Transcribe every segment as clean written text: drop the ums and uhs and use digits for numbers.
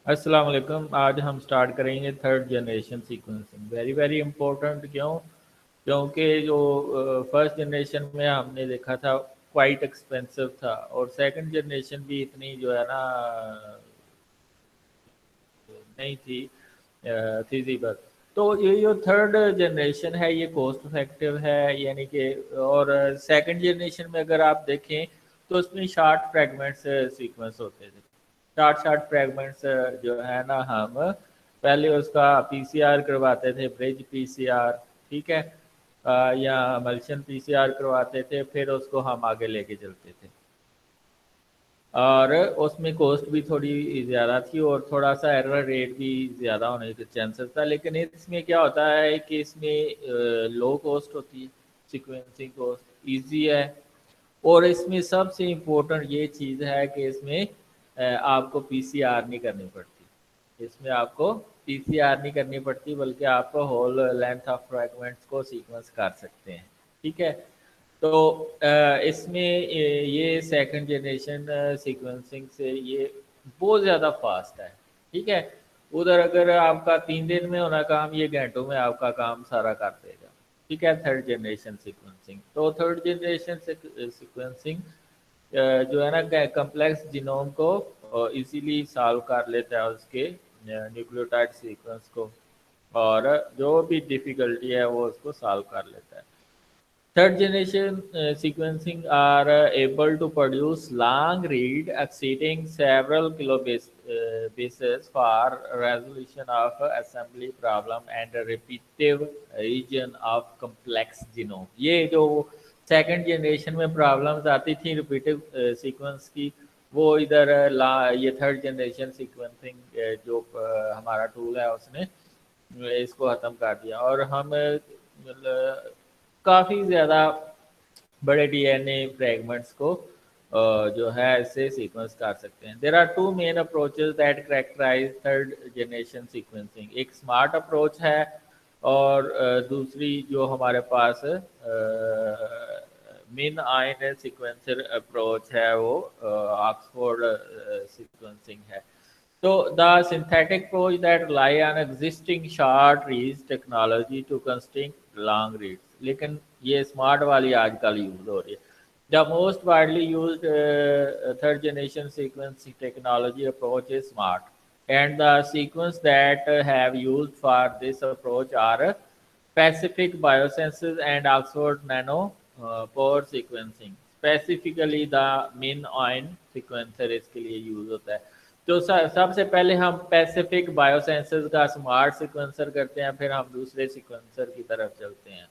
अस्सलाम वालेकुम। आज हम स्टार्ट करेंगे third generation sequencing. Very very important. क्यों? क्योंकि जो फर्स्ट जनरेशन में हमने देखा था क्वाइट एक्सपेंसिव था, और सेकंड जनरेशन भी इतनी जो है ना नहीं थी फिजिबल। तो ये जो थर्ड जनरेशन है ये कॉस्ट इफेक्टिव है, यानी कि। और सेकंड जनरेशन में अगर आप देखें तो उसमें शार्ट फ्रेगमेंट्स सीक्वेंस होते थे। शार्ट शार्ट फ्रेगमेंट्स जो है ना, हम पहले उसका पीसीआर करवाते थे, ब्रिज पीसीआर, ठीक है। या मल्शन पीसीआर करवाते थे, फिर उसको हम आगे लेके चलते थे। और उसमें कॉस्ट भी थोड़ी ज़्यादा थी और थोड़ा-सा एरर रेट भी ज़्यादा होने के चांसेस था। लेकिन इसमें क्या होता है कि इसमें लो कॉस्ट होती है, सीक्वेंसिंग कॉस्ट ईज़ी है। और इसमें सबसे इम्पोर्टेंट ये चीज़ है कि इसमें आपको पीसीआर नहीं करनी पड़ती। इसमें आपको पीसीआर नहीं करनी पड़ती, बल्कि आप होल लेंथ ऑफ फ्रैगमेंट्स को सीक्वेंस कर सकते हैं, ठीक है। तो इसमें ये सेकंड जनरेशन सीक्वेंसिंग से ये बहुत ज़्यादा फास्ट है, ठीक है। उधर अगर आपका 3 दिन में होना काम, ये घंटों में आपका काम सारा कर देगा, ठीक है। थर्ड जनरेशन सीक्वेंसिंग, तो थर्ड जनरेशन सीक्वेंसिंग जो है ना कम्प्लेक्स जीनोम को इजीली सॉल्व कर लेता है, उसके न्यूक्लियोटाइड सीक्वेंस को। और जो भी डिफ़िकल्टी है वो उसको सॉल्व कर लेता है। Third generation sequencing are able to produce long read exceeding several kilobases for resolution of assembly problem and a repetitive region of complex genome. ये जो सेकंड जनरेशन में प्रॉब्लम्स आती थी रिपीटिव सीक्वेंस की, वो इधर ये थर्ड जनरेशन सीक्वेंसिंग जो हमारा टूल है उसने इसको ख़त्म कर दिया। और हम मतलब काफ़ी ज़्यादा बड़े डीएनए फ्रेगमेंट्स को जो है इससे सीक्वेंस कर सकते हैं। There are two main approaches that characterize third generation sequencing. एक स्मार्ट अप्रोच है, और दूसरी जो हमारे पास मिन आयन सीक्वेंसर अप्रोच है, वो ऑक्सफोर्ड सीक्वेंसिंग है। So the synthetic approach that rely on existing short reads technology to construct long reads, लेकिन ये स्मार्ट वाली आजकल यूज हो रही है। The most widely used third generation sequencing technology approach is SMART, and the sequence that have used for this approach are Pacific Biosciences and Oxford Nano Pore sequencing. Specifically the MinION sequencer इसके लिए use होता है। तो सबसे पहले हम Pacific बायोसेंसेस का smart sequencer करते हैं, फिर हम दूसरे सीक्वेंसर की तरफ चलते हैं।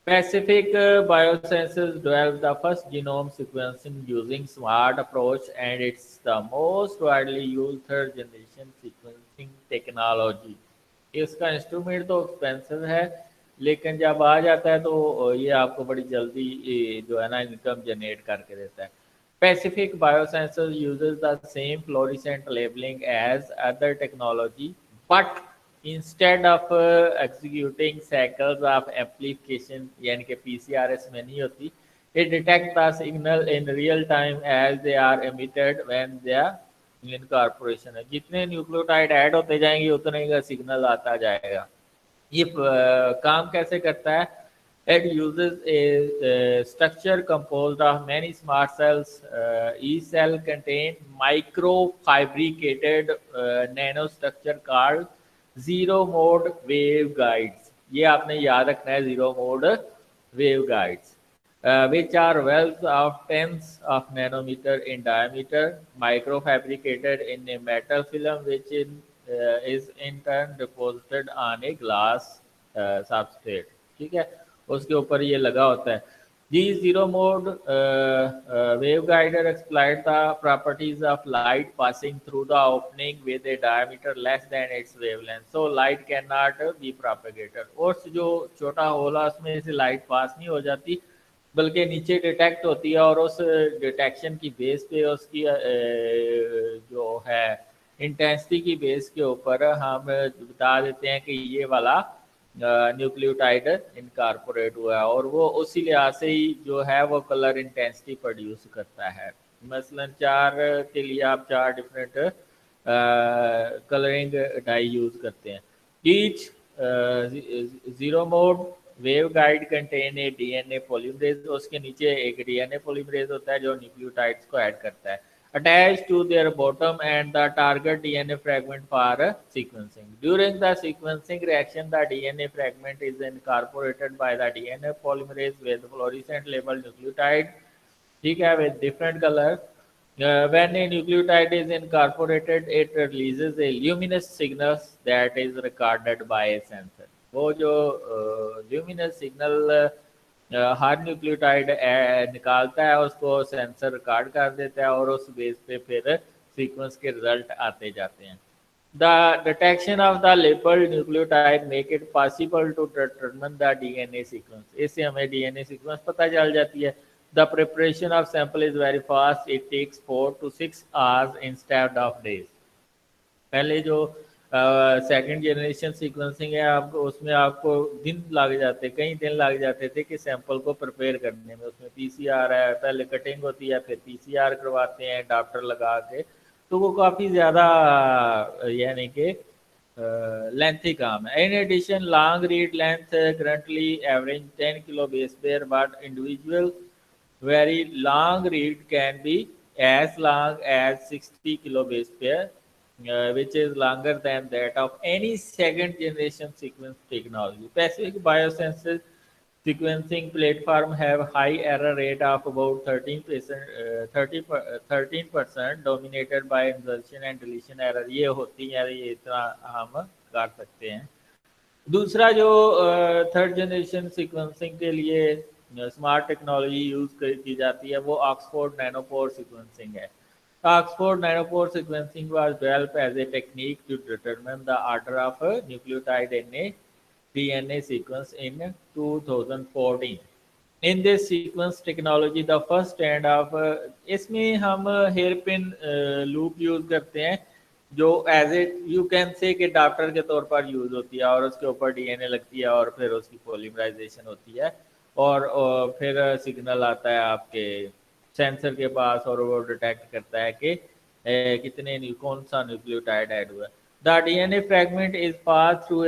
Pacific Biosciences developed the first genome sequencing using SMART approach, and it's the most widely used third generation sequencing technology. इसका इंस्ट्रूमेंट तो एक्सपेंसिव है, लेकिन जब आ जाता है तो ये आपको बड़ी जल्दी जो है ना इनकम जनरेट करके देता है। Pacific Biosciences uses the same fluorescent labeling as other technology, but instead of executing cycles of amplification, यानी कि PCRS में नहीं होती, it detects the signal in real time as they are emitted when they are incorporation है। जितने nucleotide add होते जाएंगे उतने का सिग्नल आता जाएगा। ये काम कैसे करता है? It uses a structure composed of many smart cells. Each cell contains microfabricated nanostructure called zero mode waveguides. ये आपने याद रखना है, zero mode waveguides, which are wells of tens of nanometer in diameter, microfabricated in a metal film, which is in turn deposited on a glass substrate, ठीक है। उसके ऊपर ये लगा होता है। These zero mode waveguider exploit the properties of light passing through the opening with a diameter less than its wavelength, so light cannot be propagated। और जो छोटा होल है उसमें से लाइट पास नहीं हो जाती, बल्कि नीचे डिटेक्ट होती है, और उस डिटेक्शन की बेस पे उसकी जो है इंटेंसिटी की बेस के ऊपर हम बता देते हैं कि ये वाला न्यूक्लियोटाइड इनकारपोरेट हुआ है, और वो उसी लिहाज से ही जो है वो कलर इंटेंसिटी प्रोड्यूस करता है। मसलन 4 के लिए आप 4 डिफरेंट कलरिंग डाई यूज करते हैं। Each zero mode wave guide contain a DNA polymerase, उसके नीचे एक डीएनए पॉलीमरेज होता है जो न्यूक्लियोटाइड्स को ऐड करता है, attached to their bottom and the target DNA fragment for sequencing. During the sequencing reaction, the DNA fragment is incorporated by the DNA polymerase with fluorescent labeled nucleotide, ठीक है, with different color. When a nucleotide is incorporated, it releases a luminous signal that is recorded by a sensor. वो जो luminous signal हर nucleotide निकालता है उसको sensor record कर देता है और उस बेस पे फिर सीक्वेंस के रिजल्ट आते जाते हैं। The detection of the labelled nucleotide make it possible to determine the DNA sequence, इससे हमें डीएनए सीक्वेंस पता चल जाती है। The preparation of sample is very fast, it takes 4 to 6 hours instead of days. पहले जो सेकंड जनरेशन सीक्वेंसिंग है आपको उसमें आपको दिन लग जाते, कई दिन लग जाते थे कि सैंपल को प्रिपेयर करने में। उसमें पीसीआर है, पहले कटिंग होती है, फिर पीसीआर करवाते हैं डॉक्टर लगा के, तो वो काफ़ी ज़्यादा यानी कि लेंथी काम है। In addition long read length currently average 10 kilo base pair, but individual very long read can be as long as 60 kilo base pair, which is longer than that of any second generation sequence technology. Pacific Biosciences sequencing platform have high error rate of about 13%, dominated by insertion and deletion error। ये होती है, ये इतना हम कर सकते हैं। दूसरा जो थर्ड जनरेशन सीक्वेंसिंग के लिए स्मार्ट टेक्नोलॉजी यूज की जाती है वो ऑक्सफोर्ड नैनोपोर सीक्वेंसिंग है। Oxford nanopore sequencing was developed as a technique to determine the order of nucleotide in a DNA sequence in 2014। In this sequence technology the first stand of, इसमें हम hair pin loop use करते हैं जो as a you can say कि doctor के तौर पर use होती है और उसके ऊपर डीएनए लगती है और फिर उसकी पॉलीमराइजेशन होती है और फिर सिग्नल आता है आपके सेंसर के पास और वो डिटेक्ट करता है कि कितने कौन सा न्यूक्लियोटाइड ऐड हुआ है। The DNA fragment is pass through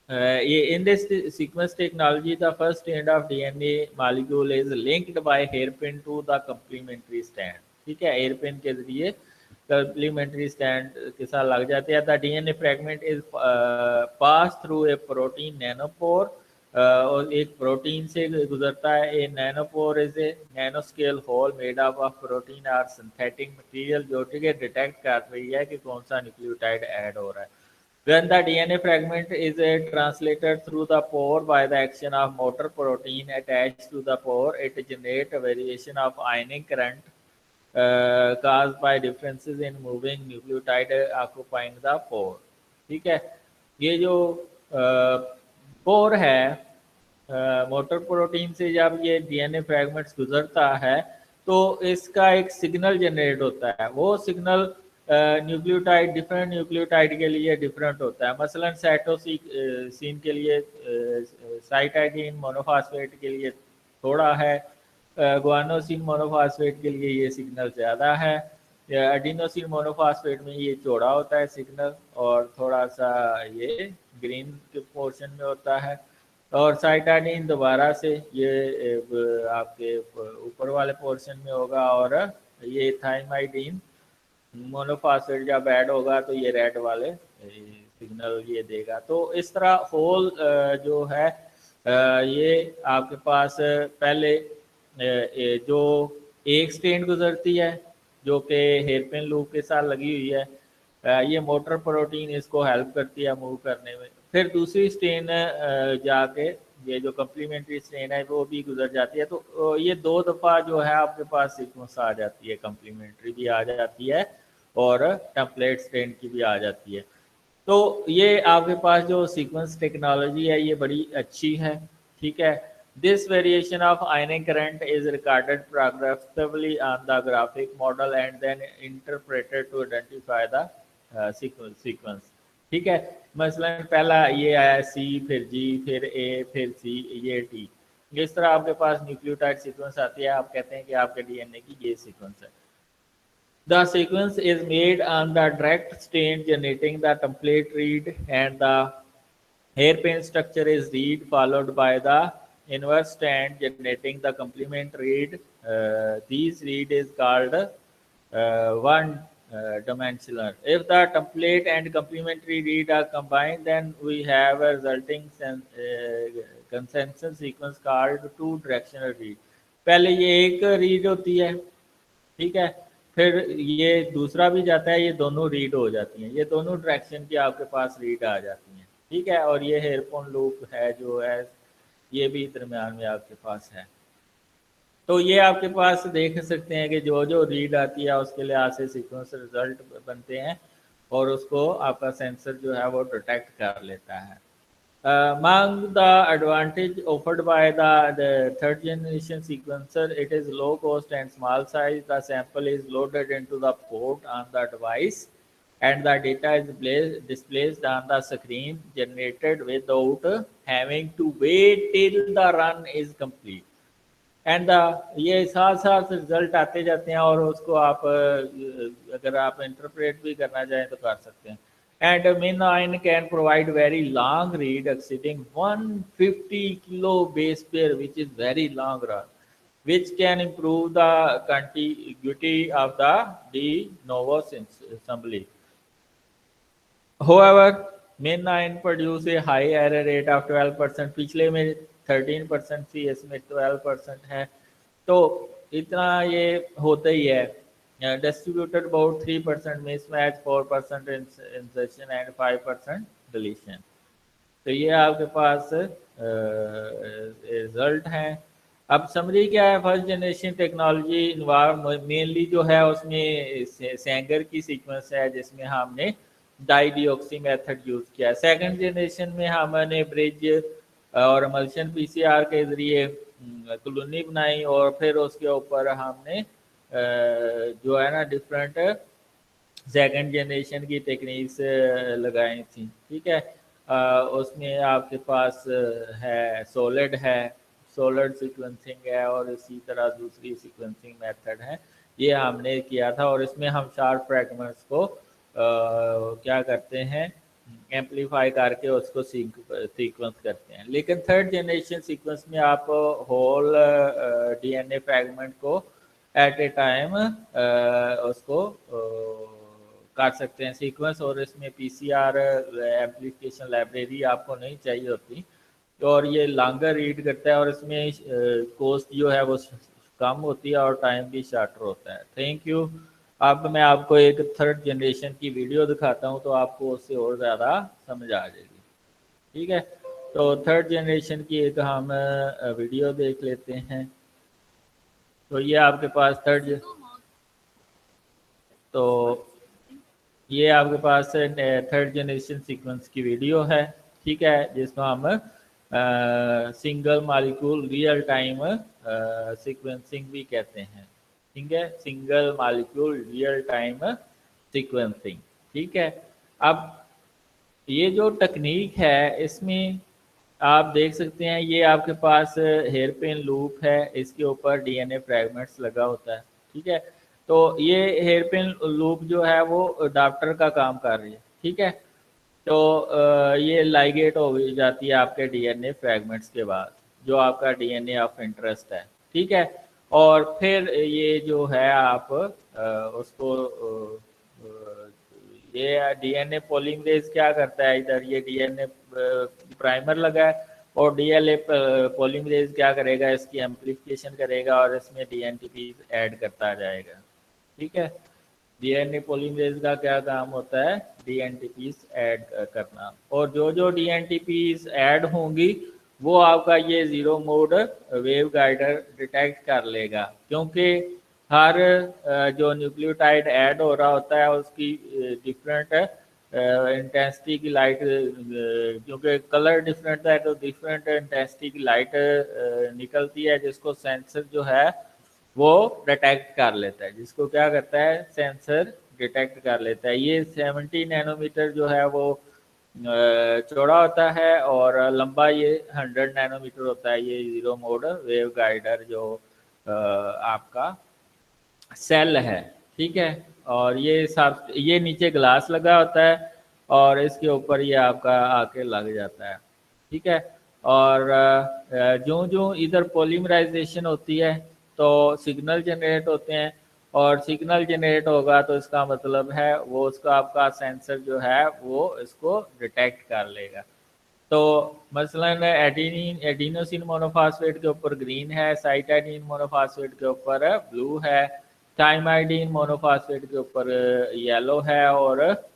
in this sequence technology, the first strand of DNA molecule is linked by hairpin to the complementary strand। ठीक है, hairpin के जरिए complementary strand के साथ लग जाते हैं। The DNA fragment is passed through a protein nanopore, और एक प्रोटीन से गुजरता है। A nanopore is a nanoscale hole made up of protein और सिंथेटिक मटेरियल जो कि डिटेक्ट कर रही है कि कौन सा न्यूक्लियोटाइड ऐड हो रहा है। When the DNA fragment is translated through the pore by the action of motor protein attached to the pore, it generates a variation of ionic current caused by differences in moving nucleotide occupying the pore। ठीक है, ये जो पोर है motor protein से जब ये DNA fragments गुजरता है तो इसका एक सिग्नल जनरेट होता है। वो सिग्नल न्यूक्लियोटाइड डिफरेंट न्यूक्लियोटाइड के लिए डिफरेंट होता है। मसलन साइटोसिन के लिए साइटाइडिन मोनोफॉस्फेट के लिए थोड़ा है, गुआनोसिन मोनोफॉस्फेट के लिए ये सिग्नल ज़्यादा है, एडिनोसिन मोनोफॉस्फेट में ये चौड़ा होता है सिग्नल और थोड़ा सा ये ग्रीन के पोर्शन में होता है, और साइटाइडिन दोबारा से ये आपके ऊपर वाले पोर्शन में होगा, और ये थाइमाइडिन मोनोफॉस्फेट जब ऐड होगा तो ये रेड वाले सिग्नल ये देगा। तो इस तरह होल जो है ये आपके पास पहले जो एक स्ट्रेन गुजरती है जो कि हेयरपिन लूप के साथ लगी हुई है, ये मोटर प्रोटीन इसको हेल्प करती है मूव करने में। फिर दूसरी स्ट्रेन जाके ये जो कम्प्लीमेंट्री स्ट्रेन है वो भी गुजर जाती है। तो ये दो दफ़ा जो है आपके पास सीक्वेंस आ जाती है, कम्प्लीमेंट्री भी आ जाती है और टेम्पलेट स्ट्रेन की भी आ जाती है। तो ये आपके पास जो सीक्वेंस टेक्नोलॉजी है ये बड़ी अच्छी है। ठीक है, this variation of ionic current is recorded progressively on the graphic model and then interpreted to identify the sequence. ठीक है, मसलन पहला ये आया सी, फिर जी, फिर ए, फिर सी, ये टी। इस तरह आपके पास न्यूक्लियोटाइड सीक्वेंस आती है, आप कहते हैं कि आपके डीएनए की ये सीक्वेंस है। The sequence is made on the direct stain generating the template read, and the hairpin structure is read followed by the inverse stand generating the complement read. These read is called one dimensional. If the template and complementary read are combined, then we have a resulting consensus sequence called two directional read. पहले ये एक read होती है, ठीक है, फिर ये दूसरा भी जाता है, ये दोनों रीड हो जाती हैं, ये दोनों डायरेक्शन की आपके पास रीड आ जाती हैं, ठीक है। और ये हेयरफोन लूप है जो है, ये भी दरमियान में आपके पास है। तो ये आपके पास देख सकते हैं कि जो जो रीड आती है उसके लिहाज से सीक्वेंस रिजल्ट बनते हैं, और उसको आपका सेंसर जो है वो डिटेक्ट कर लेता है। Among the advantage offered by the third generation sequencer, it is low cost and small size. The sample is loaded into the port on the device, and the data is displayed on the screen generated without having to wait till the run is complete. And ये साथ साथ result आते जाते हैं, और उसको आप अगर आप इंटरप्रेट भी करना चाहें तो कर सकते हैं। And Min9 can provide very long read exceeding 150 kilo base pair which is very long run, which can improve the contiguity of the de novo assembly. However, Min9 produce a high error rate of 12%, पिछले में 13% थी, इसमें 12% है, तो इतना ये होता ही है। Distributed about 3% mismatch, 4% insertion and 5% deletion. तो ये आपके पास रिजल्ट हैं। अब समरी क्या है, first generation technology involve mainly जो है उसमें सेंगर की सीक्वेंस है जिसमें हमने डाईडिऑक्सी मेथड यूज किया है। सेकंड जनरेशन में हमने ब्रिज और मल्शन पीसीआर के जरिए कॉलोनी बनाई, और फिर उसके ऊपर हमने जो है ना डिफरेंट सेकंड जनरेशन की टेक्निक्स लगाई थी, ठीक है। उसमें आपके पास है सॉलिड है, सॉलिड सीक्वेंसिंग है, और इसी तरह दूसरी सीक्वेंसिंग मेथड है, ये हमने किया था। और इसमें हम शार्प फ्रैगमेंट्स को क्या करते हैं, एम्पलीफाई करके उसको सीक्वेंस करते हैं। लेकिन थर्ड जनरेशन सीक्वेंस में आप होल डीएनए फ्रैगमेंट को एट ए टाइम उसको कर सकते हैं सीक्वेंस, और इसमें पीसीआर एम्पलीफिकेशन लाइब्रेरी आपको नहीं चाहिए होती, और ये लॉन्गर रीड करता है, और इसमें कॉस्ट जो है वो कम होती है और टाइम भी शॉर्टर होता है। Thank you. अब मैं आपको एक थर्ड जनरेशन की वीडियो दिखाता हूँ, तो आपको उससे और ज़्यादा समझ आ जाएगी, ठीक है। तो थर्ड जनरेशन की एक हम वीडियो देख लेते हैं। तो ये आपके पास तो ये आपके पास थर्ड जनरेशन सीक्वेंस की वीडियो है, ठीक है, जिसको हम single molecule real time sequencing भी कहते हैं, ठीक है, single molecule real time sequencing, ठीक है। अब ये जो टेक्निक है इसमें आप देख सकते हैं, ये आपके पास हेयर पिन लूप है, इसके ऊपर डीएनए फ्रैगमेंट्स लगा होता है, ठीक है। तो ये हेयर पिन लूप जो है वो अडाप्टर का काम कर रही है, ठीक है। तो ये लाइगेट हो जाती है आपके डीएनए फ्रैगमेंट्स के बाद, जो आपका डीएनए ऑफ इंटरेस्ट है, ठीक है। और फिर ये जो है आप उसको ये डीएनए पॉलीमरेज क्या करता है, इधर ये डीएनए प्राइमर लगा है, और डीएलए पॉलीमरेज क्या करेगा, इसकी एम्पलीफिकेशन करेगा और इसमें डीएनटीपी ऐड करता जाएगा, ठीक है। डीएनए पॉलीमरेज का क्या काम होता है, डीएनटीपीस ऐड करना, और जो जो डीएनटीपीस ऐड होंगी वो आपका ये zero mode wave guider detect कर लेगा, क्योंकि हर जो न्यूक्लियोटाइड ऐड हो रहा होता है उसकी डिफरेंट इंटेंसिटी की लाइट, क्योंकि कलर डिफरेंट है तो डिफरेंट इंटेंसिटी की लाइट निकलती है, जिसको सेंसर जो है वो डिटेक्ट कर लेता है, जिसको क्या करता है, सेंसर डिटेक्ट कर लेता है। ये 70 नैनोमीटर जो है वो चौड़ा होता है, और लंबा ये 100 नैनोमीटर होता है। ये जीरो मोड वेव गाइडर जो आपका सेल है, ठीक है। और ये नीचे ग्लास लगा होता है और इसके ऊपर ये आपका आके लग जाता है। ठीक है। और जो जो इधर पॉलीमराइजेशन होती है तो सिग्नल जनरेट होते हैं, और सिग्नल जनरेट होगा तो इसका मतलब है वो उसका आपका सेंसर जो है वो इसको डिटेक्ट कर लेगा। तो मसलन एडिनिन एडिनोसिन मोनोफास्फेट के ऊपर ग्रीन है, साइटाडीन मोनोफास्फेट के ऊपर ब्लू है, थाइमाइडिन मोनोफास्फेट के ऊपर येलो है, और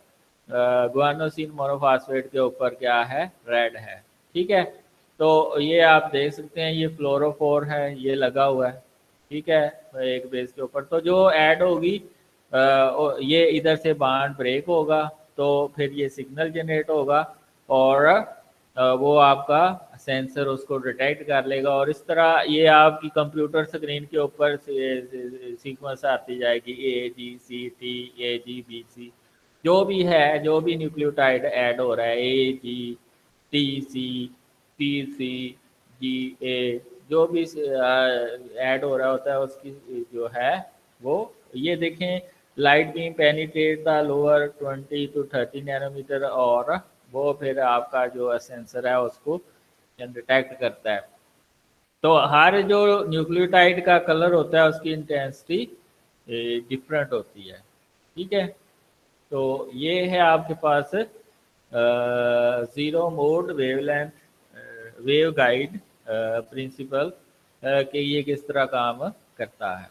गुआनोसिन मोनोफास्फेट के ऊपर क्या है, रेड है। ठीक है। तो ये आप देख सकते हैं ये फ्लोरोफोर है, ये लगा हुआ है। ठीक है। एक बेस के ऊपर तो जो ऐड होगी ये इधर से बाड ब्रेक होगा तो फिर ये सिग्नल जनरेट होगा, और वो आपका सेंसर उसको डिटेक्ट कर लेगा, और इस तरह ये आपकी कंप्यूटर स्क्रीन के ऊपर सीक्वेंस आती जाएगी, AGCT AGBC जो भी है, जो भी न्यूक्लियोटाइड ऐड हो रहा है, AGTC TCGA जो भी ऐड हो रहा होता है उसकी जो है वो, ये देखें light beam penetrate the lower 20 to 30 nanometre, और वो फिर आपका जो सेंसर है उसको डिटेक्ट करता है। तो हर जो न्यूक्लियोटाइड का कलर होता है उसकी इंटेंसिटी डिफरेंट होती है। ठीक है। तो ये है आपके पास zero mode wavelength wave guide principle कि ये किस तरह काम करता है।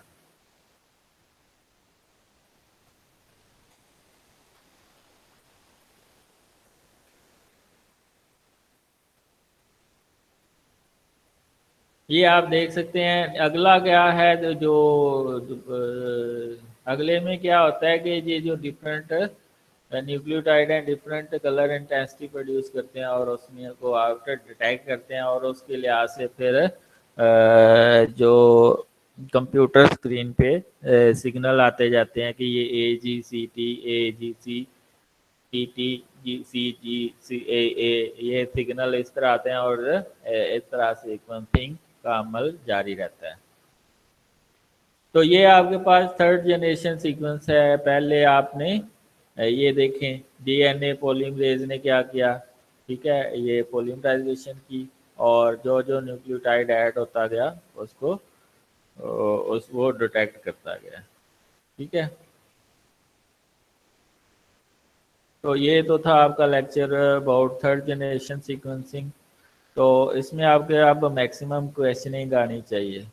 ये आप देख सकते हैं। अगला क्या है जो अगले में क्या होता है कि ये जो डिफरेंट न्यूक्लियोटाइड हैं डिफरेंट कलर इंटेंसिटी प्रोड्यूस करते हैं, और उसमें को आफ्टर डिटेक्ट करते हैं, और उसके लिहाज से फिर जो कंप्यूटर स्क्रीन पे सिग्नल आते जाते हैं कि ये AGCT AGCTGCGCAA ये सिग्नल इस तरह आते हैं, और इस तरह से सीक्वेंसिंग का अमल जारी रहता है। तो ये आपके पास थर्ड जनरेशन सीक्वेंस है। पहले आपने ये देखें DNA पॉलीमरेज ने क्या किया। ठीक है। ये पॉलीमराइजेशन की, और जो जो न्यूक्लियोटाइड ऐड होता गया उसको उस वो डिटेक्ट करता गया। ठीक है। तो ये तो था आपका lecture about third generation sequencing. तो इसमें आपके अब मैक्सिमम क्वेश्चनिंग आनी चाहिए।